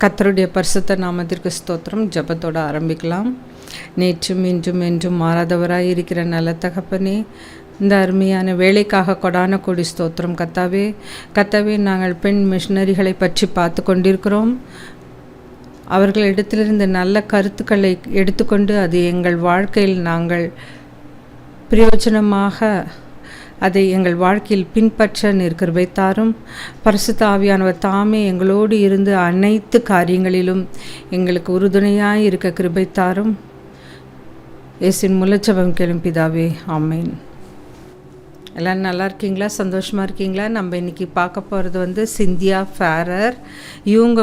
கர்த்தருடைய பரிசுத்த நாமத்திற்கு ஸ்தோத்திரம். ஜெபத்தோட ஆரம்பிக்கலாம். நேற்றும் இன்றும் என்றும் மாறாதவராய் இருக்கிற நல்ல தகப்பனே, இந்த அருமையான வேலைக்காக கொடான கொடி ஸ்தோத்திரம். கர்த்தாவே, நாங்கள் பெண் மிஷனரிகளை பற்றி பார்த்து கொண்டிருக்கிறோம். அவர்களிடத்திலிருந்து நல்ல கருத்துக்களை எடுத்துக்கொண்டு அது எங்கள் வாழ்க்கையில் நாங்கள் பிரயோஜனமாக அதை எங்கள் வாழ்க்கையில் பின்பற்ற கிருபை தாரும். பரிசுத்த ஆவியானவர் தாமே எங்களோடு இருந்து அனைத்து காரியங்களிலும் எங்களுக்கு உறுதுணையாக இருக்க கிருபை தாரும். இயேசுவின் மூலம் ஜெபம் கேளும் பிதாவே, ஆமென். எல்லோரும் நல்லா இருக்கீங்களா? சந்தோஷமாக இருக்கீங்களா? நம்ம இன்றைக்கி பார்க்க போகிறது சிந்தியா ஃபேரர். இவங்க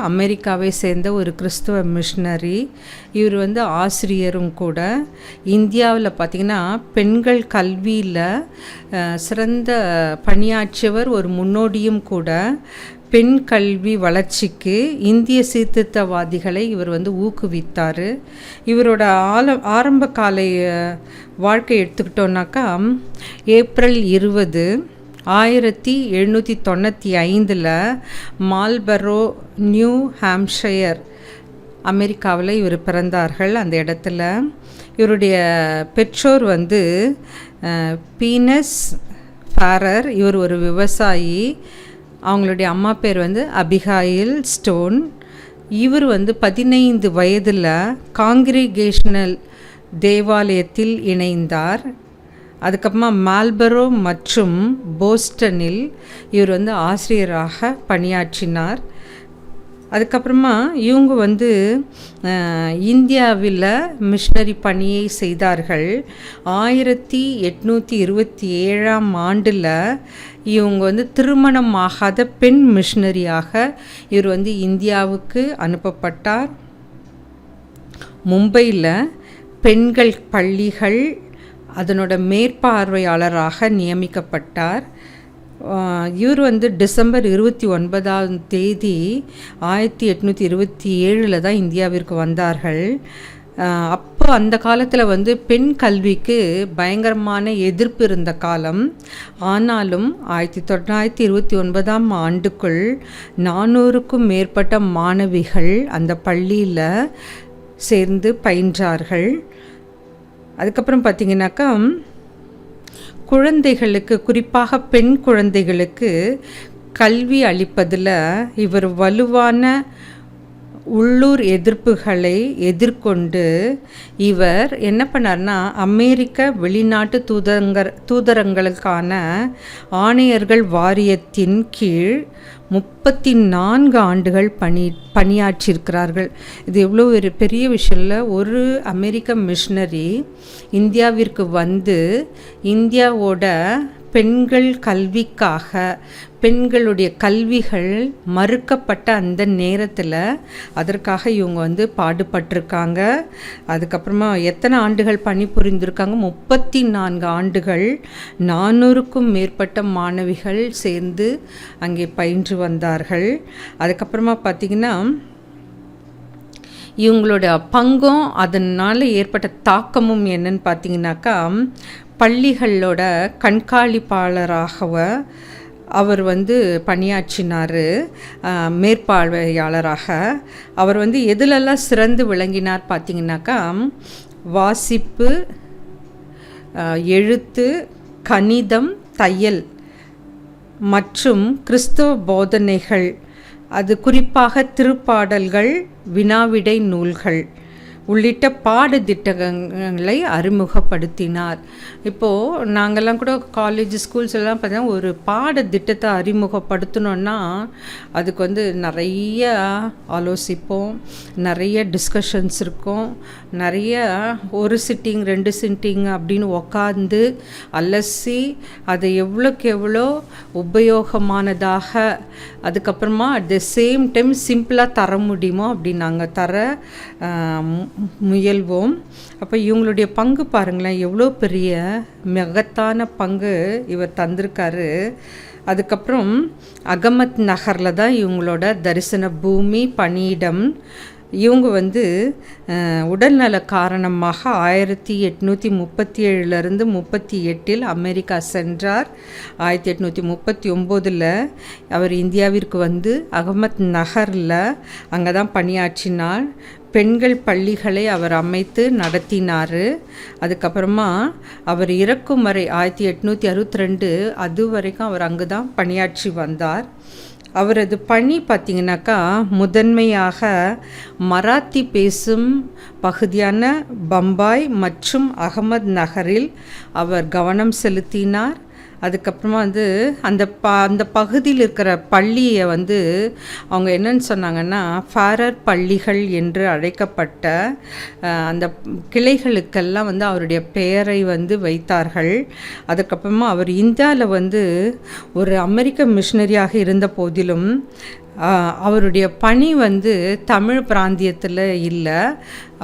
அமெரிக்காவை சேர்ந்த ஒரு கிறிஸ்துவ மிஷனரி. இவர் ஆசிரியரும் கூட. இந்தியாவில் பார்த்திங்கன்னா பெண்கள் கல்வியில் சிறந்த பணியாற்றியவர், ஒரு முன்னோடியும் கூட. பெண் கல்வி வளர்ச்சிக்கு இந்திய சீர்திருத்தவாதிகளை இவர் ஊக்குவித்தார். இவரோட ஆரம்ப கால வாழ்க்கை எடுத்துக்கிட்டோன்னாக்கா, ஏப்ரல் 20, 1795 மால்பரோ, நியூ ஹாம்ஷயர், அமெரிக்காவில் இவர் பிறந்தார்கள். அந்த இடத்துல இவருடைய பெற்றோர் பீனஸ் ஃபேரர். இவர் ஒரு விவசாயி. அவங்களுடைய அம்மா பேர் அபிகாயில் ஸ்டோன். இவர் 15 வயதில் காங்கிரிகேஷனல் தேவாலயத்தில் இணைந்தார். அதுக்கப்புறமா மால்பரோ மற்றும் போஸ்டனில் இவர் ஆசிரியராக பணியாற்றினார். அதுக்கப்புறமா இவங்க இந்தியாவில் மிஷனரி பணியை செய்தார்கள். 1827 இவங்க திருமணமாகாத பெண் மிஷனரியாக இவர் இந்தியாவுக்கு அனுப்பப்பட்டார். மும்பையில் பெண்கள் பள்ளிகள் அதனோட மேற்பார்வையாளராக நியமிக்கப்பட்டார். இவர் டிசம்பர் 29 1827 தான் இந்தியாவிற்கு வந்தார்கள். அப்போ அந்த காலத்தில் பெண் கல்விக்கு பயங்கரமான எதிர்ப்பு இருந்த காலம். ஆனாலும் 1929 ஆண்டுக்குள் 400க்கும் மேற்பட்ட மாணவிகள் அந்த பள்ளியில் சேர்ந்து பயின்றார்கள். அதுக்கப்புறம் பார்த்திங்கனாக்கா, குழந்தைகளுக்கு, குறிப்பாக பெண் குழந்தைகளுக்கு கல்வி அளிப்பதில் இவர் வலுவான உள்ளூர் எதிர்ப்புகளை எதிர்கொண்டு இவர் என்ன பண்ணார்னா, அமெரிக்க வெளிநாட்டு தூதரங்களுக்கான ஆணையர்கள் வாரியத்தின் கீழ் 34 ஆண்டுகள் பணியாற்றியிருக்கிறார்கள். இது எவ்வளோ ஒரு பெரிய விஷயம் இல்லை. ஒரு அமெரிக்க மிஷனரி இந்தியாவிற்கு இந்தியாவோட பெண்கள் கல்விக்காக, பெண்களுடைய கல்விகள் மறுக்கப்பட்ட அந்த நேரத்தில் அதற்காக இவங்க பாடுபட்டிருக்காங்க. அதுக்கப்புறமா எத்தனை ஆண்டுகள் பணிபுரிந்திருக்காங்க? 34 ஆண்டுகள். 400க்கும் மேற்பட்ட மாணவிகள் சேர்ந்து அங்கே பயின்று வந்தார்கள். அதுக்கப்புறமா பார்த்திங்கன்னா, இவங்களோட பங்கும் அதனால் ஏற்பட்ட தாக்கமும் என்னன்னு பார்த்திங்கனாக்கா, பள்ளிகளோட கண்காணிப்பாளராக அவர் பணியாற்றினார். மேற்பார்வையாளராக அவர் எதிலெல்லாம் சிறந்து விளங்கினார் பார்த்திங்கனாக்கா, வாசிப்பு, எழுத்து, கணிதம், தையல் மற்றும் கிறிஸ்தவ போதனைகள், அது குறிப்பாக திருப்பாடல்கள், வினாவிடை நூல்கள் உள்ளிட்ட பாடத்திட்டங்களை அறிமுகப்படுத்தினார். இப்போது நாங்கள்லாம் கூட காலேஜ் ஸ்கூல்ஸ் எல்லாம் பார்த்தீங்கன்னா, ஒரு பாடத்திட்டத்தை அறிமுகப்படுத்தணுன்னா அதுக்கு நிறைய ஆலோசிப்போம், நிறைய டிஸ்கஷன்ஸ் இருக்கும், நிறைய ஒரு சிட்டிங் 2 சிட்டிங் அப்படின்னு உக்காந்து அலசி அதை எவ்வளோக்கு எவ்வளோ உபயோகமானதாக, அதுக்கப்புறமா அட் த சேம் டைம் சிம்பிளாக தர முடியுமோ அப்படி நாங்கள் தர முயல்வோம். அப்போ இவங்களுடைய பங்கு பாருங்களேன், எவ்வளோ பெரிய மகத்தான பங்கு இவர் தந்திருக்காரு. அதுக்கப்புறம் அகமத் நகரில் தான் இவங்களோட தரிசன பூமி, பணியிடம். இவங்க வந்து உடல்நல காரணமாக 1837 38 அமெரிக்கா சென்றார். 1839 அவர் இந்தியாவிற்கு வந்து அகமத் நகரில் அங்கே தான் பணியாற்றினார். பெண்கள் பள்ளிகளை அவர் அமைத்து நடத்தினார். அதுக்கப்புறமா அவர் இறக்கும் வரை 1862 அது வரைக்கும் அவர் அங்கு தான் பணியாற்றி வந்தார். அவரது பணி பார்த்திங்கனாக்கா முதன்மையாக மராத்தி பேசும் பகுதியான பம்பாய் மற்றும் அகமது நகரில் அவர் கவனம் செலுத்தினார். அதுக்கப்புறமா வந்து அந்த பகுதியில் இருக்கிற பள்ளியை வந்து அவங்க என்னன்னு சொன்னாங்கன்னா ஃபாரர் பள்ளிகள் என்று அழைக்கப்பட்ட அந்த கிளைகளுக்கெல்லாம் வந்து அவருடைய பெயரை வந்து வைத்தார்கள். அதுக்கப்புறமா அவர் இந்தியாவில் வந்து ஒரு அமெரிக்க மிஷனரியாக இருந்த போதிலும் அவருடைய பணி வந்து தமிழ் பிராந்தியத்தில் இல்லை.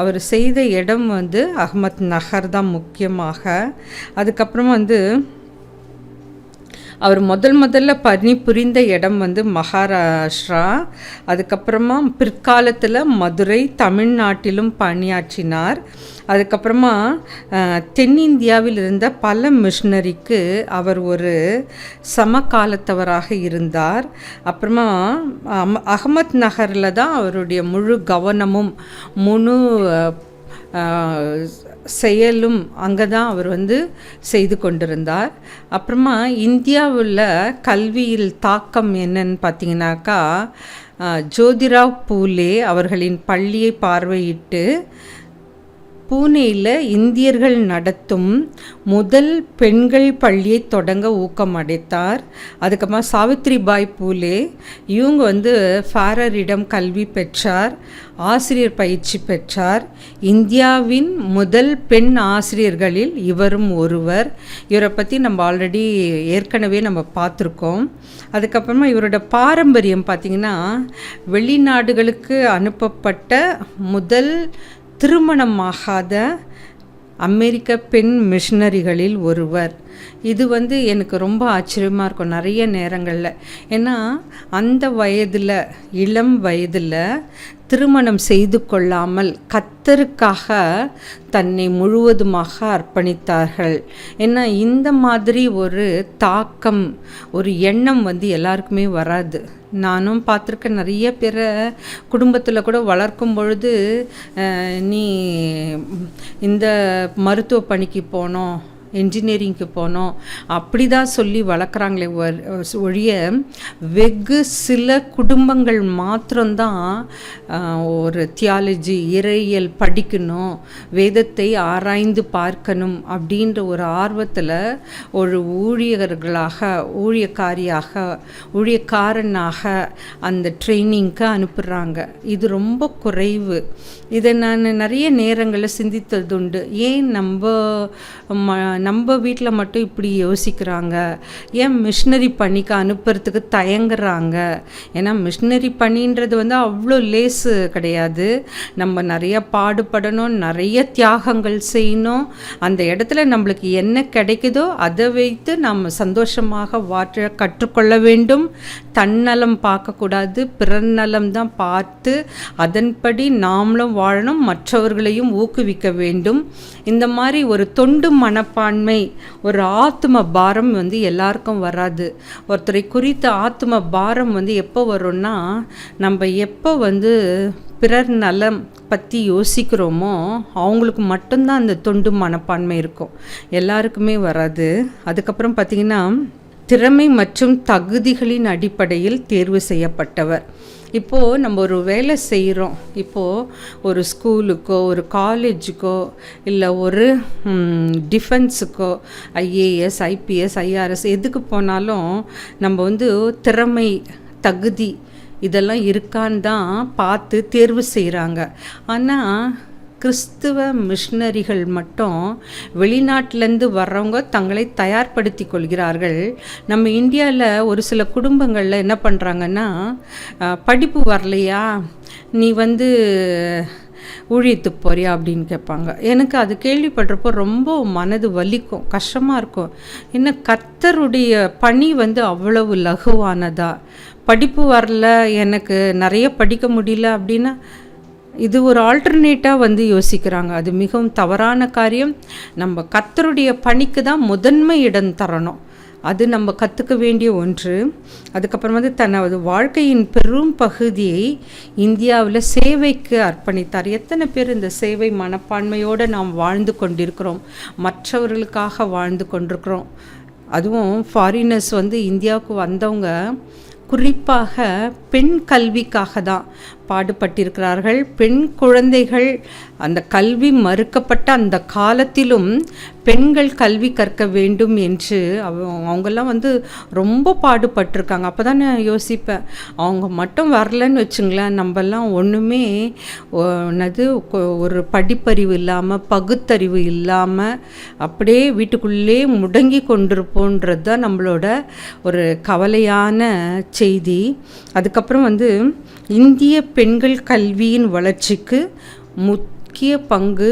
அவர் செய்த இடம் வந்து அகமத் நகர் தான் முக்கியமாக. அதுக்கப்புறம் வந்து அவர் முதல்ல பணி புரிந்த இடம் வந்து மகாராஷ்டிரா. அதுக்கப்புறமா பிற்காலத்தில் மதுரை தமிழ்நாட்டிலும் பணியாற்றினார். அதுக்கப்புறமா தென்னிந்தியாவில் இருந்த பல மிஷனரிக்கு அவர் ஒரு சமகாலத்தவராக இருந்தார். அப்புறமா அகமத் நகரில் தான் அவருடைய முழு கவனமும் முழு செயலும் அங்கே தான் அவர் வந்து செய்து கொண்டிருந்தார். அப்புறமா இந்தியாவில் கல்வியில் தாக்கம் என்னன்னு பார்த்தீங்கன்னாக்கா ஜோதிராவ் பூலே அவர்களின் பள்ளியை பார்வையிட்டு பூனேயில் இந்தியர்கள் நடத்தும் முதல் பெண்கள் பள்ளியை தொடங்க ஊக்கம் அடைத்தார். அதுக்கப்புறமா சாவித்ரிபாய் பூலே இவங்க வந்து ஃபாரரிடம் கல்வி பெற்றார், ஆசிரியர் பயிற்சி பெற்றார். இந்தியாவின் முதல் பெண் ஆசிரியர்களில் இவரும் ஒருவர். இவரை பற்றி நம்ம ஆல்ரெடி ஏற்கனவே நம்ம பார்த்துருக்கோம். அதுக்கப்புறமா இவரோட பாரம்பரியம் பார்த்திங்கன்னா வெளிநாடுகளுக்கு அனுப்பப்பட்ட முதல் திருமணமாகாத அமெரிக்க பெண் மிஷனரிகளில் ஒருவர். இது வந்து எனக்கு ரொம்ப ஆச்சரியமாக இருக்கும் நிறைய நேரங்களில். ஏன்னா அந்த வயதில் இளம் வயதில் திருமணம் செய்து கொள்ளாமல் கர்த்தருக்காக தன்னை முழுவதுமாக அர்ப்பணித்தார்கள். ஏன்னா இந்த மாதிரி ஒரு தாக்கம் ஒரு எண்ணம் வந்து எல்லாருக்குமே வராது. நானும் பார்த்துருக்க நிறைய பேரை குடும்பத்தில் கூட வளர்க்கும் பொழுது நீ இந்த மருத்துவ பணிக்கு போனோம், என்ஜினியரிங்க்கு போனோம் அப்படி தான் சொல்லி வளர்க்குறாங்களே ஒழிய வெகு சில குடும்பங்கள் மாத்திரம்தான் ஒரு தியாலஜி இறையியல் படிக்கணும், வேதத்தை ஆராய்ந்து பார்க்கணும் அப்படின்ற ஒரு ஆர்வத்தில் ஒரு ஊழியக்காரனாக அந்த ட்ரைனிங்க்கு அனுப்புகிறாங்க. இது ரொம்ப குறைவு. இதை நான் நிறைய நேரங்களில் சிந்தித்ததுண்டு. ஏன் நம்ம வீட்டில் மட்டும் இப்படி யோசிக்கிறாங்க, ஏன் மிஷினரி பணிக்கு அனுப்புறதுக்கு தயங்குறாங்க? ஏன்னா மிஷினரி பணின்றது வந்து அவ்வளோ லேசு கிடையாது. நம்ம நிறைய பாடுபடணும், நிறைய தியாகங்கள் செய்யணும். அந்த இடத்துல நம்மளுக்கு என்ன கிடைக்குதோ அதை வைத்து நம்ம சந்தோஷமாக வாழ கற்றுக்கொள்ள வேண்டும். தன்னலம் பார்க்கக்கூடாது, பிறர் நலம் தான் பார்த்து அதன்படி நாமளும் வாழணும், மற்றவர்களையும் ஊக்குவிக்க வேண்டும். இந்த மாதிரி ஒரு தொண்டு மனப்பான்மை, ஒரு ஆத்ம பாரம் வந்து எல்லாருக்கும் வராது. ஒருத்தரை குறித்த ஆத்ம பாரம் வந்து எப்போ வரும்னா நம்ம எப்போ வந்து பிறர் நலம் பற்றி யோசிக்கிறோமோ அவங்களுக்கு மட்டும்தான் அந்த தொண்டு மனப்பான்மை இருக்கும், எல்லாருக்குமே வராது. அதுக்கப்புறம் பார்த்திங்கன்னா திறமை மற்றும் தகுதிகளின் அடிப்படையில் தேர்வு செய்யப்பட்டவர். இப்போது நம்ம ஒரு வேலை செய்கிறோம், இப்போது ஒரு ஸ்கூலுக்கோ ஒரு காலேஜுக்கோ இல்லை ஒரு டிஃபென்ஸுக்கோ ஐஏஎஸ் ஐபிஎஸ் ஐஆர்எஸ் எதுக்கு போனாலும் நம்ம வந்து திறமை தகுதி இதெல்லாம் இருக்கான்னு தான் பார்த்து தேர்வு செய்கிறாங்க. ஆனால் கிறிஸ்துவ மிஷனரிகள் மட்டும் வெளிநாட்டிலேருந்து வர்றவங்க தங்களை தயார்படுத்தி கொள்கிறார்கள். நம்ம இந்தியாவில் ஒரு சில குடும்பங்களில் என்ன பண்ணுறாங்கன்னா, படிப்பு வரலையா நீ வந்து ஊழியத்துக்கு போறியா அப்படின்னு கேட்பாங்க. எனக்கு அது கேள்விப்படுறப்போ ரொம்ப மனது வலிக்கும், கஷ்டமாக இருக்கும். என்ன கர்த்தருடைய பணி வந்து அவ்வளவு லகுவானதா? படிப்பு வரல, எனக்கு நிறைய படிக்க முடியல அப்படின்னா இது ஒரு ஆல்டர்னேட்டாக யோசிக்கிறாங்க. அது மிகவும் தவறான காரியம். நம்ம கர்த்தருடைய பணிக்கு தான் முதன்மை இடம் தரணும். அது நம்ம கற்றுக்க வேண்டிய ஒன்று. அதுக்கப்புறம் தனது வாழ்க்கையின் பெரும் பகுதியை இந்தியாவில் சேவைக்கு அர்ப்பணித்தார். எத்தனை பேர் இந்த சேவை மனப்பான்மையோடு நாம் வாழ்ந்து கொண்டிருக்கிறோம், மற்றவர்களுக்காக வாழ்ந்து கொண்டிருக்கிறோம். அதுவும் ஃபாரினர்ஸ் இந்தியாவுக்கு வந்தவங்க குறிப்பாக பெண் கல்விக்காக தான் பாடுபட்டிருக்கிறார்கள். பெண் குழந்தைகள் அந்த கல்வி மறுக்கப்பட்ட அந்த காலத்திலும் பெண்கள் கல்வி கற்க வேண்டும் என்று அவங்கெல்லாம் ரொம்ப பாடுபட்டிருக்காங்க. அப்போ தான் நான் யோசிப்பேன், அவங்க மட்டும் வரலன்னு வச்சுங்களேன், நம்மெல்லாம் ஒன்றுமே ஒரு படிப்பறிவு இல்லாமல் பகுத்தறிவு இல்லாமல் அப்படியே வீட்டுக்குள்ளே முடங்கி கொண்டிருப்போன்றது தான் நம்மளோட ஒரு கவலையான செய்தி. அதுக்கப்புறம் இந்திய பெண்கள் கல்வியின் வளர்ச்சிக்கு முக்கிய பங்கு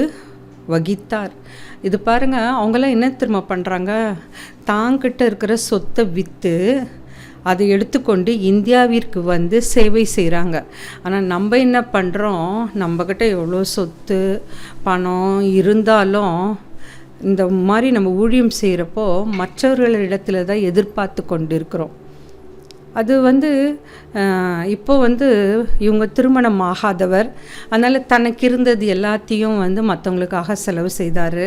வகித்தார். இது பாருங்கள், அவங்களாம் என்ன திரும்ப பண்ணுறாங்க, தாங்கிட்ட இருக்கிற சொத்தை விற்று அதை எடுத்துக்கொண்டு இந்தியாவிற்கு சேவை செய்கிறாங்க. ஆனால் நம்ம என்ன பண்ணுறோம், நம்மக்கிட்ட எவ்வளோ சொத்து பணம் இருந்தாலும் இந்த மாதிரி நம்ம ஊழியம் செய்கிறப்போ மற்றவர்களிடத்துல தான் எதிர்பார்த்து கொண்டு இருக்கிறோம். அது இப்போ இவங்க திருமணம் ஆகாதவர், அதனால் தனக்கு இருந்தது எல்லாத்தையும் மற்றவங்களுக்காக செலவு செய்தார்.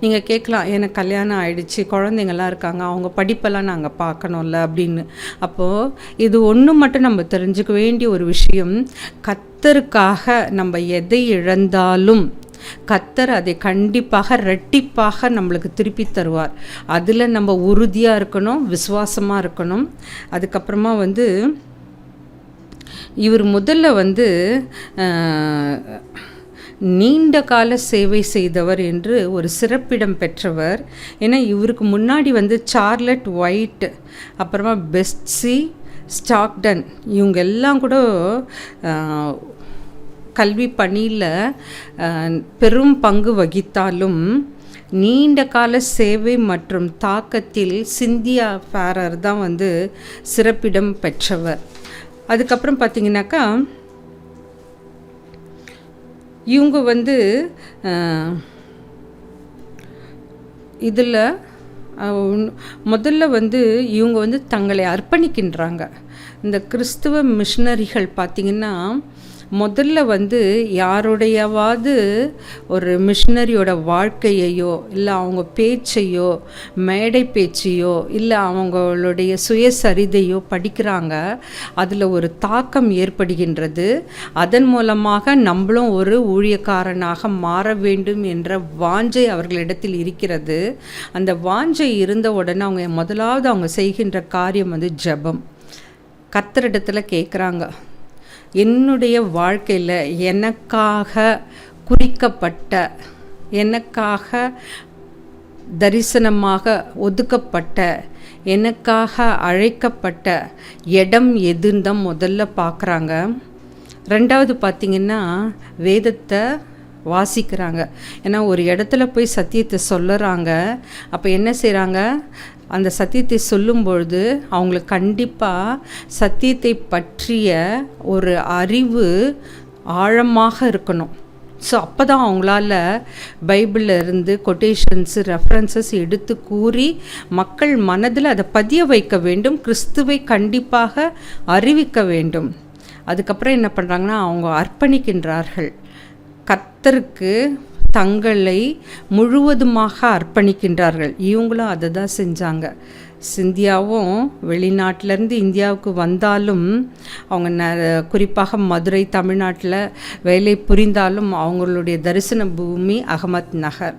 நீங்கள் கேட்கலாம், எனக்கு கல்யாணம் ஆகிடுச்சு, குழந்தைங்கள்லாம் இருக்காங்க, அவங்க படிப்பெல்லாம் நாங்கள் பார்க்கணும்ல அப்படின்னு. அப்போது இது ஒன்று மட்டும் நம்ம தெரிஞ்சுக்க வேண்டிய ஒரு விஷயம், கர்த்தருக்காக நம்ம எதை இழந்தாலும் கர்த்தர் அதை கண்டிப்பாக ரெட்டிப்பாக நம்மளுக்கு திருப்பி தருவார். அதில் நம்ம உறுதியாக இருக்கணும், விசுவாசமாக இருக்கணும். அதுக்கப்புறமா இவர் முதல்ல நீண்ட கால சேவை செய்தவர் என்று ஒரு சிறப்பிடம் பெற்றவர். ஏன்னா இவருக்கு முன்னாடி சார்லட் ஒயிட், அப்புறமா பெஸ்ட்சி ஸ்டாக்டன், இவங்க எல்லாம் கூட கல்வி பணியில் பெரும் பங்கு வகித்தாலும் நீண்ட கால சேவை மற்றும் தாக்கத்தில் சிந்தியா ஃபேரர் தான் சிறப்பிடம் பெற்றவர். அதுக்கப்புறம் பார்த்திங்கனாக்கா இவங்க இதில் முதல்ல இவங்க தங்களை அர்ப்பணிக்கின்றாங்க. இந்த கிறிஸ்துவ மிஷனரிகள் பார்த்திங்கன்னா முதல்ல யாருடையவாது ஒரு மிஷனரியோட வாழ்க்கையையோ இல்லை அவங்க பேச்சையோ மேடை பேச்சையோ இல்லை அவங்களுடைய சுயசரிதையோ படிக்கிறாங்க. அதில் ஒரு தாக்கம் ஏற்படுகின்றது. அதன் மூலமாக நம்மளும் ஒரு ஊழியக்காரனாக மாற வேண்டும் என்ற வாஞ்சை அவர்களிடத்தில் இருக்கிறது. அந்த வாஞ்சை இருந்த உடனே அவங்க முதலாவது அவங்க செய்கின்ற காரியம் ஜெபம். கர்த்தரிடத்தில் கேட்குறாங்க, என்னுடைய வாழ்க்கையில் எனக்காக குறிக்கப்பட்ட, எனக்காக தரிசனமாக ஒதுக்கப்பட்ட, எனக்காக அழைக்கப்பட்ட இடம் எதுன்னு தான் முதல்ல பார்க்குறாங்க. ரெண்டாவது பார்த்திங்கன்னா வேதத்தை வாசிக்கிறாங்க. ஏன்னா ஒரு இடத்துல போய் சத்தியத்தை சொல்லுறாங்க. அப்போ என்ன செய்கிறாங்க, அந்த சத்தியத்தை சொல்லும்பொழுது அவங்களுக்கு கண்டிப்பாக சத்தியத்தை பற்றிய ஒரு அறிவு ஆழமாக இருக்கணும். ஸோ அப்போ தான் அவங்களால பைபிளில் இருந்து கொட்டேஷன்ஸு ரெஃபரன்சஸ் எடுத்து கூறி மக்கள் மனதில் அதை பதிய வைக்க வேண்டும், கிறிஸ்துவை கண்டிப்பாக அறிவிக்க வேண்டும். அதுக்கப்புறம் என்ன பண்ணுறாங்கன்னா அவங்க அர்ப்பணிக்கின்றார்கள், கர்த்தருக்கு தங்களை முழுவதுமாக அர்ப்பணிக்கின்றார்கள். இவங்களும் அதை தான் செஞ்சாங்க. சிந்தியாவும் வெளிநாட்டிலேருந்து இந்தியாவுக்கு வந்தாலும் அவங்க குறிப்பாக மதுரை தமிழ்நாட்டில் வேலை புரிந்தாலும் அவங்களுடைய தரிசன பூமி அகமத் நகர்,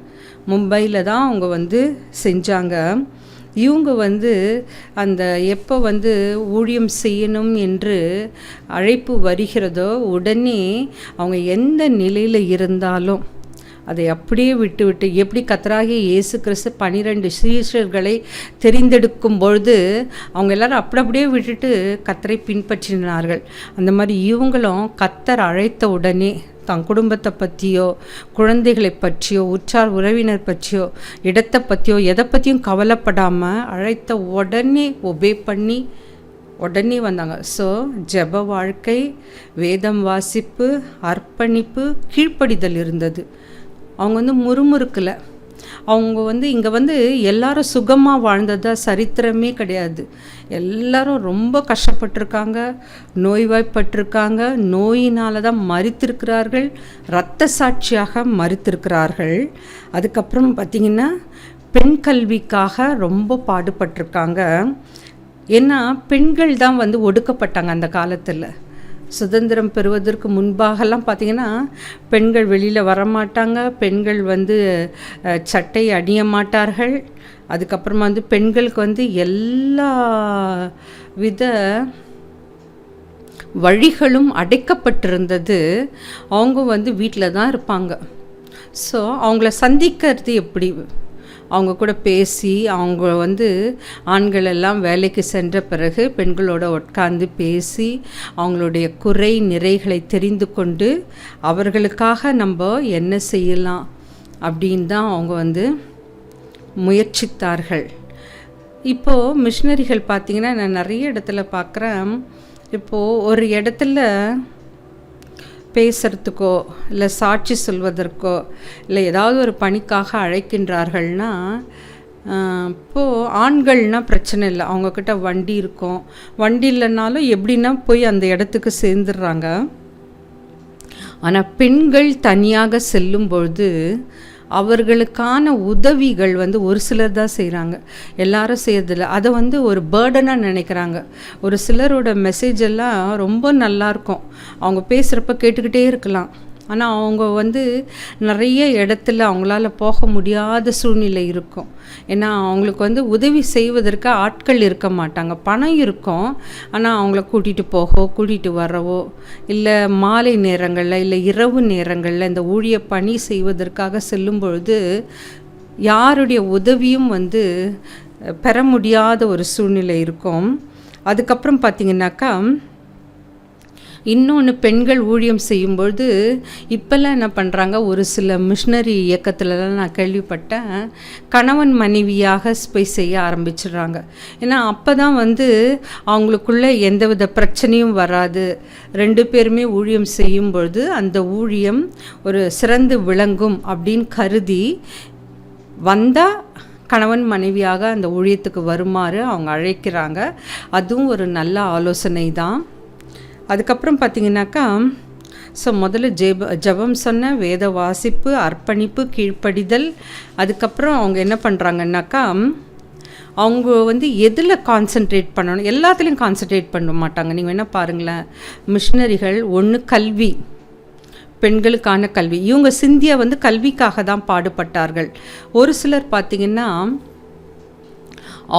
மும்பையில் தான் அவங்க செஞ்சாங்க. இவங்க அந்த எப்போ ஊழியம் செய்யணும் என்று அழைப்பு வருகிறதோ உடனே அவங்க எந்த நிலையில் இருந்தாலும் அதை அப்படியே விட்டு எப்படி கர்த்தராகிய இயேசு கிறிஸ்து 12 சீஷர்களை தெரிந்தெடுக்கும் பொழுது அவங்க எல்லாரும் அப்படியே விட்டுட்டு கர்த்தரை பின்பற்றினார்கள். அந்த மாதிரி இவங்களும் கர்த்தர் அழைத்த உடனே தன் குடும்பத்தை பற்றியோ குழந்தைகளை பற்றியோ உற்றார் உறவினர் பற்றியோ இடத்தை பற்றியோ எதை பற்றியும் கவலைப்படாமல் அழைத்த உடனே ஒபே பண்ணி உடனே வந்தாங்க. ஸோ ஜெப வாழ்க்கை, வேதம் வாசிப்பு, அர்ப்பணிப்பு, கீழ்ப்படிதல் இருந்தது. அவங்க வந்து முறுமுறுக்கலை. அவங்க வந்து இங்கே வந்து எல்லாரும் சுகமாக வாழ்ந்ததா சரித்திரமே கிடையாது. எல்லாரும் ரொம்ப கஷ்டப்பட்டிருக்காங்க, நோய்வாய்ப்பட்டிருக்காங்க, நோயினால் தான் மரித்திருக்கிறார்கள், இரத்த சாட்சியாக மரித்திருக்கிறார்கள். அதுக்கப்புறம் பார்த்திங்கன்னா பெண் கல்விக்காக ரொம்ப பாடுபட்டிருக்காங்க. ஏன்னா பெண்கள் தான் வந்து ஒடுக்கப்பட்டாங்க அந்த காலத்தில். சுதந்திரம் பெறுவதற்கு முன்பாகலாம் பார்த்திங்கன்னா பெண்கள் வெளியில் வரமாட்டாங்க, பெண்கள் வந்து சட்டை அணிய மாட்டார்கள். அதுக்கப்புறமா வந்து பெண்களுக்கு வந்து எல்லா வித வழிகளும் அடைக்கப்பட்டிருந்தது. அவங்க வந்து வீட்டில் தான் இருப்பாங்க. ஸோ அவங்கள சந்திக்கிறது எப்படி? அவங்க கூட பேசி, அவங்க வந்து ஆண்கள் எல்லாம் வேலைக்கு சென்ற பிறகு பெண்களோட உட்கார்ந்து பேசி அவங்களுடைய குறை நிறைகளை தெரிந்து கொண்டு அவர்களுக்காக நம்ம என்ன செய்யலாம் அப்படின்னு தான் அவங்க வந்து முயற்சித்தார்கள். இப்போது மிஷினரிகள் பார்த்திங்கன்னா நான் நிறைய இடத்துல பார்க்குறேன். இப்போது ஒரு இடத்துல பேசுகிறதுக்கோ இல்லை சாட்சி சொல்வதற்கோ இல்லை ஏதாவது ஒரு பணிக்காக அழைக்கின்றார்கள்னா, இப்போது ஆண்கள்னால் பிரச்சனை இல்லை, அவங்கக்கிட்ட வண்டி இருக்கும். வண்டி இல்லைனாலும் எப்படின்னா போய் அந்த இடத்துக்கு சேர்ந்துடுறாங்க. ஆனால் பெண்கள் தனியாக செல்லும்பொழுது அவர்களுக்கான உதவிகள் வந்து ஒரு சிலர் தான் செய்கிறாங்க, எல்லாரும் செய்யறதில்ல. அதை வந்து ஒரு பேர்டனாக நினைக்கிறாங்க. ஒரு சிலரோட மெசேஜ் எல்லாம் ரொம்ப நல்லாயிருக்கும், அவங்க பேசுகிறப்ப கேட்டுக்கிட்டே இருக்கலாம். ஆனால் அவங்க வந்து நிறைய இடத்துல அவங்களால போக முடியாத சூழ்நிலை இருக்கும். ஏன்னா அவங்களுக்கு வந்து உதவி செய்வதற்கு ஆட்கள் இருக்க மாட்டாங்க. பணம் இருக்கும், ஆனால் அவங்கள கூட்டிகிட்டு போகவோ கூட்டிகிட்டு வரவோ இல்லை மாலை நேரங்களில் இல்லை இரவு நேரங்களில் இந்த ஊழிய பணி செய்வதற்காக செல்லும் பொழுது யாருடைய உதவியும் வந்து பெற முடியாத ஒரு சூழ்நிலை இருக்கும். அதுக்கப்புறம் பார்த்திங்கனாக்கா இன்னொன்று, பெண்கள் ஊழியம் செய்யும்பொழுது இப்போல்லாம் என்ன பண்ணுறாங்க, ஒரு சில மிஷினரி இயக்கத்துலலாம் நான் கேள்விப்பட்டேன், கணவன் மனைவியாக போய் செய்ய ஆரம்பிச்சிடுறாங்க. ஏன்னா அப்போ தான் வந்து அவங்களுக்குள்ள எந்தவித பிரச்சனையும் வராது. 2 பேருமே ஊழியம் செய்யும் பொழுது அந்த ஊழியம் ஒரு சிறந்து விளங்கும் அப்படின்னு கருதி வந்தால் கணவன் மனைவியாக அந்த ஊழியத்துக்கு வருமாறு அவங்க அழைக்கிறாங்க. அதுவும் ஒரு நல்ல ஆலோசனை தான். அதுக்கப்புறம் பார்த்திங்கனாக்கா முதல்ல ஜெபம் சொன்ன, வேத வாசிப்பு, அர்ப்பணிப்பு, கீழ்ப்படிதல். அதுக்கப்புறம் அவங்க என்ன பண்ணுறாங்கன்னாக்கா அவங்க வந்து எதில் கான்சென்ட்ரேட் பண்ணணும், எல்லாத்துலேயும் கான்சென்ட்ரேட் பண்ண மாட்டாங்க. நீங்கள் வேணால் பாருங்களேன், மிஷினரிகள் ஒன்று கல்வி, பெண்களுக்கான கல்வி. இவங்க சிந்தியா வந்து கல்விக்காக தான் பாடுபட்டார்கள். ஒரு சிலர் பார்த்திங்கன்னா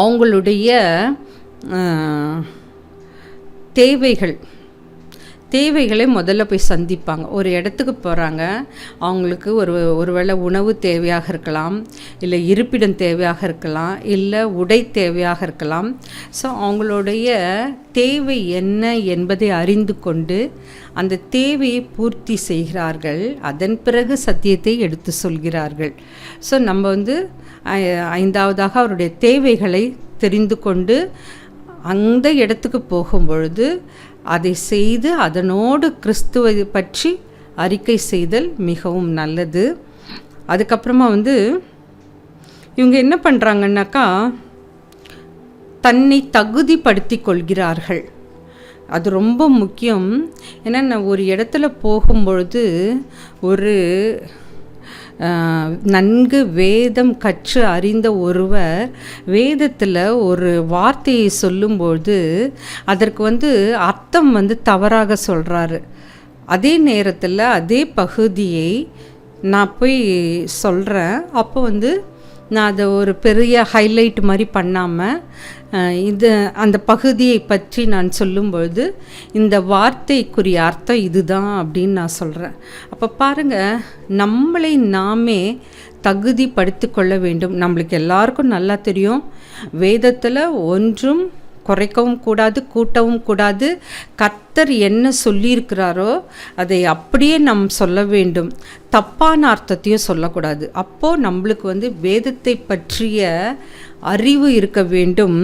அவங்களுடைய தேவைகளை முதல்ல போய் சந்திப்பாங்க. ஒரு இடத்துக்கு போகிறாங்க, அவங்களுக்கு ஒருவேளை உணவு தேவையாக இருக்கலாம், இல்லை இருப்பிடம் தேவையாக இருக்கலாம், இல்லை உடை தேவையாக இருக்கலாம். ஸோ அவங்களுடைய தேவை என்ன என்பதை அறிந்து கொண்டு அந்த தேவையை பூர்த்தி செய்கிறார்கள். அதன் பிறகு சத்தியத்தை எடுத்து சொல்கிறார்கள். ஸோ நம்ம வந்து 5வதாக அவருடைய தேவைகளை தெரிந்து கொண்டு அந்த இடத்துக்கு போகும்பொழுது அதை செய்து அதனோடு கிறிஸ்துவை பற்றி அறிக்கை செய்தல் மிகவும் நல்லது. அதுக்கப்புறமா வந்து இவங்க என்ன பண்ணுறாங்கன்னாக்கா தன்னை தகுதிப்படுத்தி கொள்கிறார்கள். அது ரொம்ப முக்கியம். ஏன்னா நான் ஒரு இடத்துல போகும்பொழுது ஒரு நன்கு வேதம் கற்று அறிந்த ஒருவர் வேதத்தில் ஒரு வார்த்தையை சொல்லும்போது அதற்கு வந்து அர்த்தம் வந்து தவறாக சொல்கிறாரு. அதே நேரத்தில் அதே பகுதியை நான் போய் சொல்கிறேன். அப்போ வந்து நான் அதை ஒரு பெரிய ஹைலைட் மாதிரி பண்ணாமல் அந்த பகுதியை பற்றி நான் சொல்லும்பொழுது இந்த வார்த்தைக்குரிய அர்த்தம் இதுதான் அப்படின்னு நான் சொல்கிறேன். அப்போ பாருங்கள், நம்மளை நாமே தகுதிப்படுத்தி கொள்ள வேண்டும். நம்மளுக்கு எல்லாருக்கும் நல்லா தெரியும், வேதத்தில் ஒன்றும் குறைக்கவும் கூடாது, கூட்டவும் கூடாது. கர்த்தர் என்ன சொல்லியிருக்கிறாரோ அதை அப்படியே நாம் சொல்ல வேண்டும், தப்பான அர்த்தத்தையும் சொல்லக்கூடாது. அப்போது நம்மளுக்கு வந்து வேதத்தை பற்றிய அறிவு இருக்க வேண்டும்,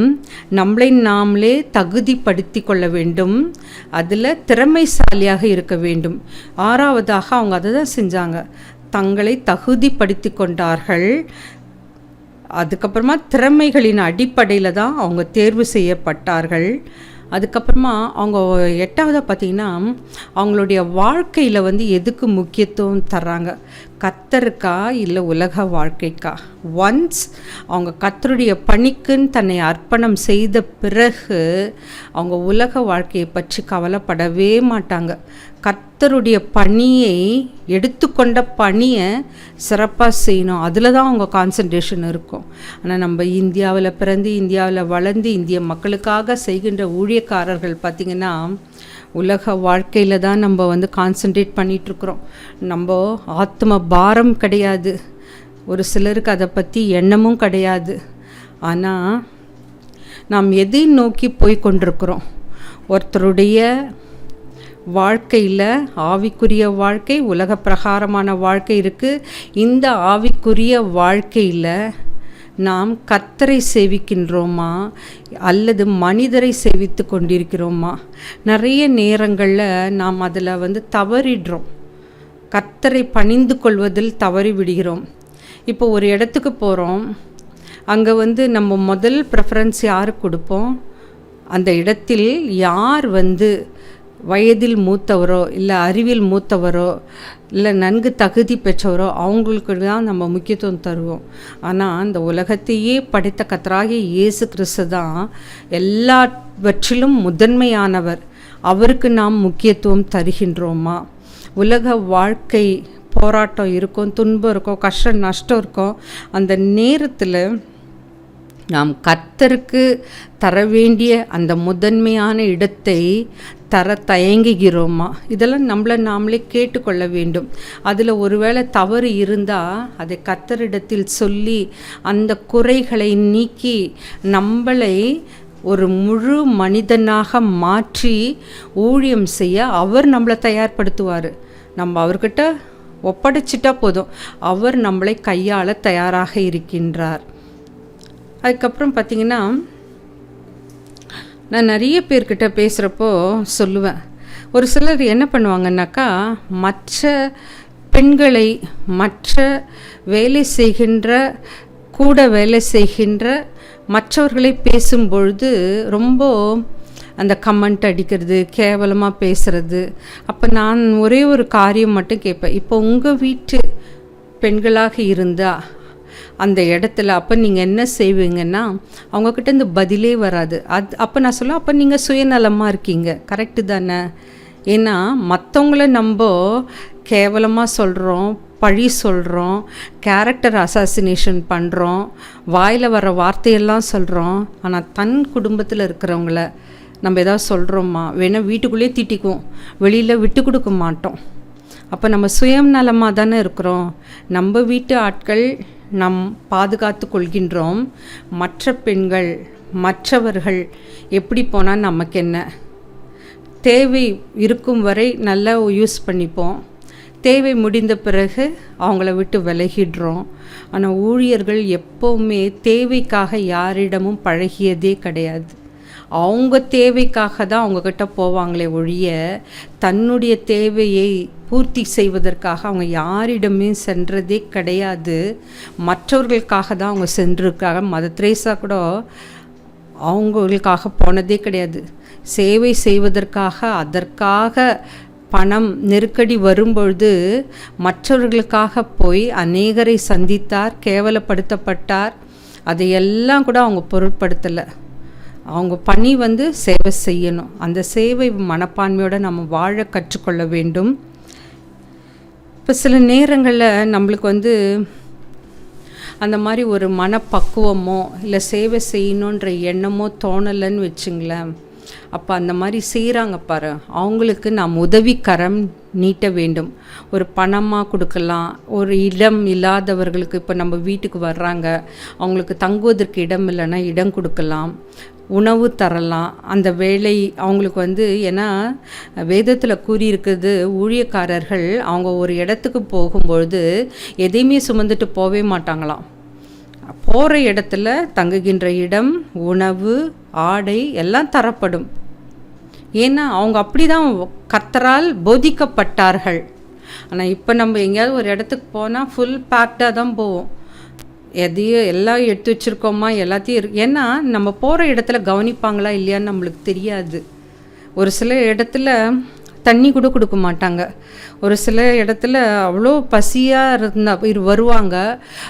நம்மளை நாமளே தகுதிப்படுத்தி கொள்ள வேண்டும், அதில் திறமைசாலியாக இருக்க வேண்டும். 6வதாக அவங்க அதை தான் செஞ்சாங்க, தங்களை தகுதிப்படுத்தி கொண்டார்கள். அதுக்கப்புறமா திறமைகளின் அடிப்படையில் தான் அவங்க தேர்வு செய்யப்பட்டார்கள். அதுக்கப்புறமா அவங்க 8வதாக பார்த்திங்கன்னா அவங்களுடைய வாழ்க்கையில் வந்து எதுக்கு முக்கியத்துவம் தர்றாங்க, கர்த்தருக்கா இல்லை உலக வாழ்க்கைக்கா. ஒன்ஸ் அவங்க கர்த்தருடைய பணிக்குன்னு தன்னை அர்ப்பணம் செய்த பிறகு அவங்க உலக வாழ்க்கையை பற்றி கவலைப்படவே மாட்டாங்க. கர்த்தருடைய பணியை எடுத்துக்கொண்ட பணியை சிறப்பாக செய்யணும், அதில் தான் அவங்க கான்சன்ட்ரேஷன் இருக்கும். ஆனால் நம்ம இந்தியாவில் பிறந்து இந்தியாவில் வளர்ந்து இந்திய மக்களுக்காக செய்கின்ற ஊழியக்காரர்கள் பார்த்திங்கன்னா உலக வாழ்க்கையில் தான் நம்ம வந்து கான்சன்ட்ரேட் பண்ணிகிட்ருக்குறோம். நம்ம ஆத்ம பாரம் கிடையாது, ஒரு சிலருக்கு அதை பற்றி எண்ணமும் கிடையாது. ஆனால் நாம் எதை நோக்கி போய் கொண்டிருக்கிறோம்? ஒருத்தருடைய வாழ்க்கையில் ஆவிக்குரிய வாழ்க்கை, உலக பிரகாரமான வாழ்க்கை இருக்குது. இந்த ஆவிக்குரிய வாழ்க்கையில் நாம் கர்த்தரை சேவிக்கின்றோமா அல்லது மனிதரை சேவித்து கொண்டிருக்கிறோமா? நிறைய நேரங்களில் நாம் அதில் வந்து தவறிடுறோம், கர்த்தரை பணிந்து கொள்வதில் தவறி விடுகிறோம். இப்போ ஒரு இடத்துக்கு போகிறோம், அங்கே வந்து நம்ம முதல் ப்ரெஃபரன்ஸ் யாருக்கு கொடுப்போம்? அந்த இடத்தில் யார் வந்து வயதில் மூத்தவரோ இல்லை அறிவில் மூத்தவரோ இல்லை நன்கு தகுதி பெற்றவரோ அவங்களுக்கு தான் நம்ம முக்கியத்துவம் தருவோம். ஆனால் அந்த உலகத்தையே படைத்த கர்த்தராகிய இயேசு கிறிஸ்து தான் எல்லாவற்றிலும் முதன்மையானவர். அவருக்கு நாம் முக்கியத்துவம் தருகின்றோமா? உலக வாழ்க்கை போராட்டம் இருக்கும், துன்பம் இருக்கும், கஷ்டம் நஷ்டம் இருக்கும். அந்த நேரத்தில் நாம் கர்த்தருக்கு தர வேண்டிய அந்த முதன்மையான இடத்தை தர தயங்குகிறோமா? இதெல்லாம் நம்மளை நாமளே கேட்டுக்கொள்ள வேண்டும். அதில் ஒருவேளை தவறு இருந்தால் அதை கர்த்தரிடத்தில் சொல்லி அந்த குறைகளை நீக்கி நம்மளை ஒரு முழு மனிதனாக மாற்றி ஊழியம் செய்ய அவர் நம்மளை தயார்படுத்துவார். நம்ம அவர்கிட்ட ஒப்படைச்சிட்டா போதும், அவர் நம்மளை கையாள தயாராக இருக்கின்றார். அதுக்கப்புறம் பார்த்திங்கன்னா நான் நிறைய பேர்கிட்ட பேசுகிறப்போ சொல்லுவேன், ஒரு சிலர் என்ன பண்ணுவாங்கன்னாக்கா மற்ற பெண்களை, மற்ற வேலை செய்கின்ற கூட வேலை செய்கின்ற மற்றவர்களை பேசும்பொழுது ரொம்ப அந்த கமெண்ட் அடிக்கிறது, கேவலமாக பேசுகிறது. அப்போ நான் ஒரே ஒரு காரியம் மட்டும் கேட்பேன், இப்போ உங்கள் வீட்டு பெண்களாக இருந்தால் அந்த இடத்துல அப்போ நீங்கள் என்ன செய்வீங்கன்னா அவங்கக்கிட்ட இந்த பதிலே வராது. அப்போ நான் சொல்ல, அப்போ நீங்கள் சுயநலமாக இருக்கீங்க, கரெக்டு தானே? ஏன்னா மற்றவங்கள நம்ம கேவலமாக சொல்கிறோம், பழி சொல்கிறோம், கேரக்டர் அசாசினேஷன் பண்ணுறோம், வாயில் வர வார்த்தையெல்லாம் சொல்கிறோம். ஆனால் தன் குடும்பத்தில் இருக்கிறவங்கள நம்ம எதாவது சொல்கிறோமா? வேணால் வீட்டுக்குள்ளேயே திட்டிக்குவோம், வெளியில் விட்டு கொடுக்க மாட்டோம். அப்போ நம்ம சுயநலமாக தானே இருக்கிறோம். நம்ம வீட்டு ஆட்கள் நம் பாதுகாத்து கொள்கின்றோம், மற்ற பெண்கள் மற்றவர்கள் எப்படி போனால் நமக்கு என்ன? தேவை இருக்கும் வரை நல்லா யூஸ் பண்ணிப்போம், தேவை முடிந்த பிறகு அவங்கள விட்டு விலகிடுறோம். ஆனால் ஊழியர்கள் எப்போவுமே தேவைக்காக யாரிடமும் பழகியதே கிடையாது. அவங்க தேவைக்காக தான் அவங்கக்கிட்ட போவாங்களே ஒழிய தன்னுடைய தேவையை பூர்த்தி செய்வதற்காக அவங்க யாரிடமே சென்றதே கிடையாது. மற்றவர்களுக்காக தான் அவங்க சென்றிருக்காங்க. மதர் தெரேசா கூட அவங்களுக்காக போனதே கிடையாது. சேவை செய்வதற்காக, அதற்காக பணம் நெருக்கடி வரும்பொழுது மற்றவர்களுக்காக போய் அநேகரை சந்தித்தார், கேவலப்படுத்தப்பட்டார். அதையெல்லாம் கூட அவங்க பொருட்படுத்தலை. அவங்க பணி வந்து சேவை செய்யணும். அந்த சேவை மனப்பான்மையோடு நம்ம வாழ கற்றுக்கொள்ள வேண்டும். இப்போ சில நேரங்களில் நம்மளுக்கு வந்து அந்த மாதிரி ஒரு மனப்பக்குவமோ இல்லை சேவை செய்யணுன்ற எண்ணமோ தோணலைன்னு வச்சுங்களேன். அப்போ அந்த மாதிரி செய்கிறாங்க பாரு, அவங்களுக்கு நாம் உதவிக்கரம் நீட்ட வேண்டும். ஒரு பணமாக கொடுக்கலாம், ஒரு இடம் இல்லாதவர்களுக்கு இப்போ நம்ம வீட்டுக்கு வர்றாங்க, அவங்களுக்கு தங்குவதற்கு இடம் இல்லைன்னா இடம் கொடுக்கலாம், உணவு தரலாம். அந்த வேலை அவங்களுக்கு வந்து, ஏன்னா வேதத்தில் கூறியிருக்குது, ஊழியக்காரர்கள் அவங்க ஒரு இடத்துக்கு போகும்பொழுது எதையுமே சுமந்துட்டு போகவே மாட்டாங்களாம். போகிற இடத்துல தங்குகின்ற இடம், உணவு, ஆடை எல்லாம் தரப்படும். ஏன்னா அவங்க அப்படி தான் கர்த்தரால் போதிக்கப்பட்டார்கள். ஆனால் இப்போ நம்ம எங்கேயாவது ஒரு இடத்துக்கு போனால் ஃபுல் பேக்டாக தான் போவோம். எதையும் எல்லாம் எடுத்து வச்சுருக்கோமா, எல்லாத்தையும் ஏன்னா நம்ம போகிற இடத்துல கவனிப்பாங்களா இல்லையான்னு நம்மளுக்கு தெரியாது. ஒரு சில இடத்துல தண்ணி கூட கொடுக்க மாட்டாங்க. ஒரு சில இடத்துல அவ்வளோ பசியாக வருவாங்க,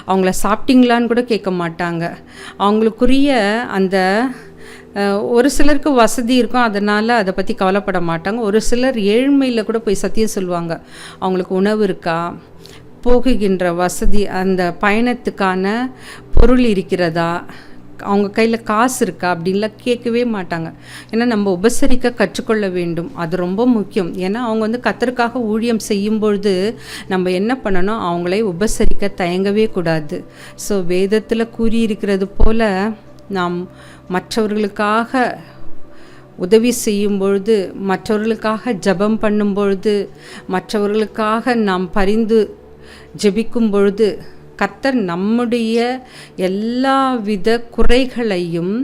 அவங்கள சாப்பிட்டீங்களான்னு கூட கேட்க மாட்டாங்க. அவங்களுக்குரிய அந்த ஒரு சிலருக்கு வசதி இருக்கும், அதனால் அதை பற்றி கவலைப்பட மாட்டாங்க. ஒரு சிலர் ஏழ்மையில் கூட போய் சத்தியம் சொல்லுவாங்க, அவங்களுக்கு உணவு இருக்கா, போகுகின்ற வசதி, அந்த பயணத்துக்கான பொருள் இருக்கிறதா, அவங்க கையில் காசு இருக்கா அப்படின்லாம் கேட்கவே மாட்டாங்க. ஏன்னா நம்ம உபசரிக்க கற்றுக்கொள்ள வேண்டும், அது ரொம்ப முக்கியம். ஏன்னா அவங்க கர்த்தருக்காக ஊழியம் செய்யும் பொழுது நம்ம என்ன பண்ணணும், அவங்களே உபசரிக்க தயங்கவே கூடாது. ஸோ வேதத்தில் கூறியிருக்கிறது போல் நாம் மற்றவர்களுக்காக உதவி செய்யும் பொழுது, மற்றவர்களுக்காக ஜெபம் பண்ணும் பொழுது, மற்றவர்களுக்காக நாம் பரிந்து ஜெபிக்கும் பொழுது கர்த்தர் நம்முடைய எல்லாவித குறைகளையும்,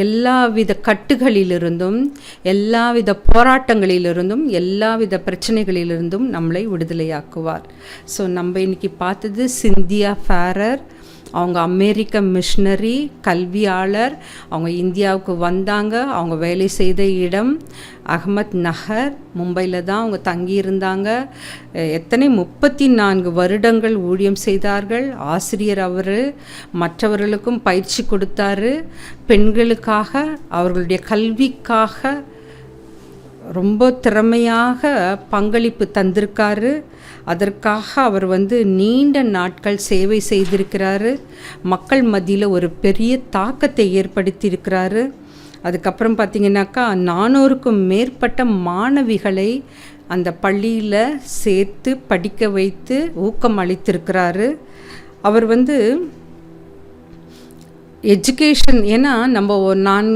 எல்லாவித கட்டுகளிலிருந்தும், எல்லாவித போராட்டங்களிலிருந்தும், எல்லாவித பிரச்சனைகளிலிருந்தும் நம்மளை விடுதலையாக்குவார். ஸோ நம்ம இன்றைக்கி பார்த்தது சிந்தியா ஃபேரர். அவங்க அமெரிக்க மிஷனரி, கல்வியாளர். அவங்க இந்தியாவுக்கு வந்தாங்க. அவங்க வேலை செய்த இடம் அகமத் நகர், மும்பையில் தான் அவங்க தங்கியிருந்தாங்க. 34 வருடங்கள் ஊழியம் செய்தார்கள். ஆசிரியர் அவர். மற்றவர்களுக்கும் பயிற்சி கொடுத்தாரு. பெண்களுக்காக, அவர்களுடைய கல்விக்காக ரொம்ப திறமையாக பங்களிப்பு தந்திருக்காரு. அதற்காக அவர் நீண்ட நாட்கள் சேவை செய்திருக்கிறாரு. மக்கள் மத்தியில் ஒரு பெரிய தாக்கத்தை ஏற்படுத்தியிருக்கிறாரு. அதுக்கப்புறம் பார்த்திங்கனாக்கா 400க்கும் மேற்பட்ட மாணவிகளை அந்த பள்ளியில் சேர்த்து படிக்க வைத்து ஊக்கம் அளித்திருக்கிறாரு. அவர் எஜுகேஷன், ஏன்னா நான்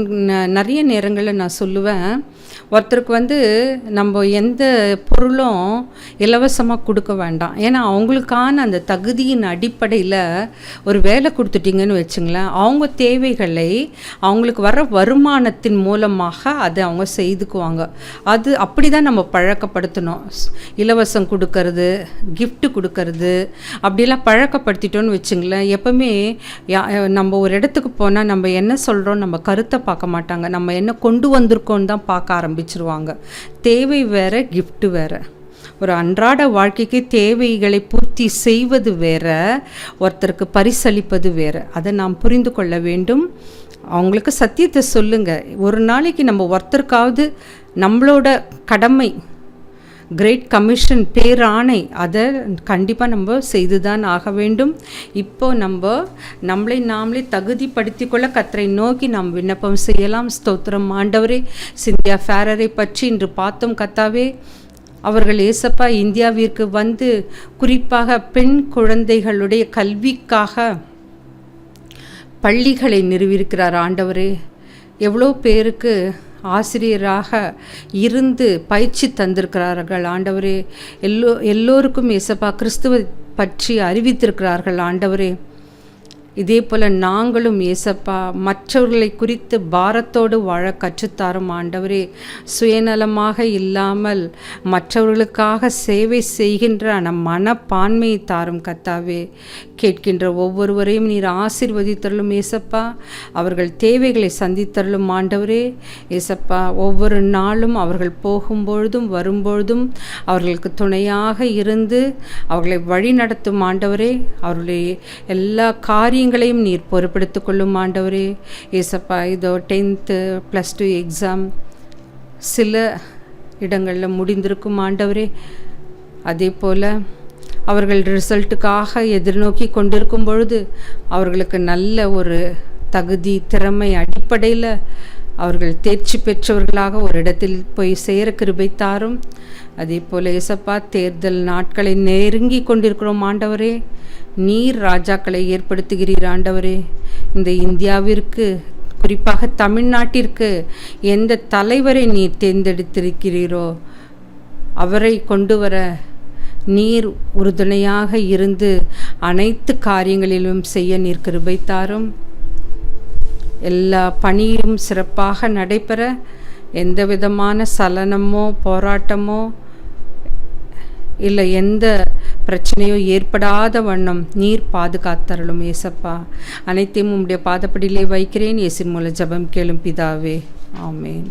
நிறைய நேரங்களில் நான் சொல்லுவேன், ஒருத்தருக்கு நம்ம எந்த பொருளும் இலவசமாக கொடுக்க வேண்டாம். ஏன்னா அவங்களுக்கான அந்த தகுதியின் அடிப்படையில் ஒரு வேலை கொடுத்துட்டிங்கன்னு வச்சுங்களேன், அவங்க தேவைகளை அவங்களுக்கு வர வருமானத்தின் மூலமாக அதை அவங்க செய்துக்குவாங்க. அது அப்படி தான் நம்ம பழக்கப்படுத்தணும். இலவசம் கொடுக்கறது, கிஃப்ட் கொடுக்கறது, அப்படிலாம் பழக்கப்படுத்திட்டோன்னு வச்சுங்களேன், எப்பவுமே நம்ம ஒரு இடத்துக்கு போனால் நம்ம என்ன சொல்கிறோம், நம்ம கருத்தை பார்க்க மாட்டாங்க, நம்ம என்ன கொண்டு வந்திருக்கோன்னு தான் பார்க்க ஆரம்பிச்சிருவாங்க. தேவை வேற, கிஃப்ட் வேற. ஒரு அன்றாட வாழ்க்கைக்கு தேவைகளை பூர்த்தி செய்வது வேற, ஒருத்தருக்கு பரிசளிப்பது வேற. அதை நாம் புரிந்து கொள்ள வேண்டும். அவங்களுக்கு சத்தியத்தை சொல்லுங்க. ஒரு நாளைக்கு நம்ம ஒருத்தருக்காவது நம்மளோட கடமை, கிரேட் கமிஷன், பேராணை, அதை கண்டிப்பாக நம்ம செய்து தான் ஆக வேண்டும். இப்போது நம்மளை நாமளே தகுதிப்படுத்தி கொள்ள கர்த்தரை நோக்கி நாம் விண்ணப்பம் செய்யலாம். ஸ்தோத்திரம் ஆண்டவரே. சிந்தியா ஃபேரரை பற்றி இன்று பார்த்தோம் கர்த்தாவே. அவர்கள் ஏசப்பா இந்தியாவிற்கு குறிப்பாக பெண் குழந்தைகளுடைய கல்விக்காக பள்ளிகளை நிறுவியிருக்கிறார் ஆண்டவரே. எவ்வளோ பேருக்கு ஆசிரியராக இருந்து பயிற்சி தந்திருக்கிறார்கள் ஆண்டவரே. எல்லோருக்கும் ஏசப்பா கிறிஸ்துவை பற்றி அறிவித்திருக்கிறார்கள் ஆண்டவரே. இதே போல் நாங்களும் ஏசப்பா மற்றவர்களை குறித்து பாரத்தோடு வாழ கற்றுத்தாரும் ஆண்டவரே. சுயநலமாக இல்லாமல் மற்றவர்களுக்காக சேவை செய்கின்ற மனப்பான்மையை தாரும் கர்த்தாவே. கேட்கின்ற ஒவ்வொருவரையும் நீர் ஆசீர்வதித்தருளும் ஏசப்பா. அவர்கள் தேவைகளை சந்தித்தருளும் ஆண்டவரே. ஏசப்பா ஒவ்வொரு நாளும் அவர்கள் போகும்பொழுதும் வரும்பொழுதும் அவர்களுக்கு துணையாக இருந்து அவர்களை வழி நடத்தும் ஆண்டவரே. அவருடைய எல்லா காரியங்களையும் நீர் பொறுப்படுத்திக் கொள்ளும் ஆண்டவரே. ஏசப்பா இதோ 10th +2 எக்ஸாம் சில இடங்களில் முடிந்திருக்கும் ஆண்டவரே. அதே போல் அவர்கள் ரிசல்ட்டுக்காக எதிர்நோக்கி கொண்டிருக்கும் பொழுது அவர்களுக்கு நல்ல ஒரு தகுதி, திறமை அடிப்படையில் அவர்கள் தேர்ச்சி பெற்றவர்களாக ஒரு இடத்தில் போய் சேர கிருபை தாரும். அதே போல் ஏசப்பா தேர்தல் நாட்களை நெருங்கி கொண்டிருக்கிறோம் ஆண்டவரே. நீர் ராஜாக்களை ஏற்படுத்துகிறீர் ஆண்டவரே. இந்த இந்தியாவிற்கு, குறிப்பாக தமிழ்நாட்டிற்கு எந்த தலைவரை நீர் தேர்ந்தெடுத்திருக்கிறீரோ அவரை கொண்டு வர நீர் உறுதுணையாக இருந்து அனைத்து காரியங்களிலும் செய்ய நீர் கிருபை தாரும். எல்லா பணியும் சிறப்பாக நடைபெற எந்த விதமான சலனமோ போராட்டமோ இல்லை எந்த பிரச்சனையோ ஏற்படாத வண்ணம் நீர் பாதுகாத்தருளும் ஏசப்பா. அனைத்தையும் உம்முடைய பாதப்படியிலே வைக்கிறேன். இயேசுவின் மூலம் ஜெபம் கேளும் பிதாவே, ஆமேன்.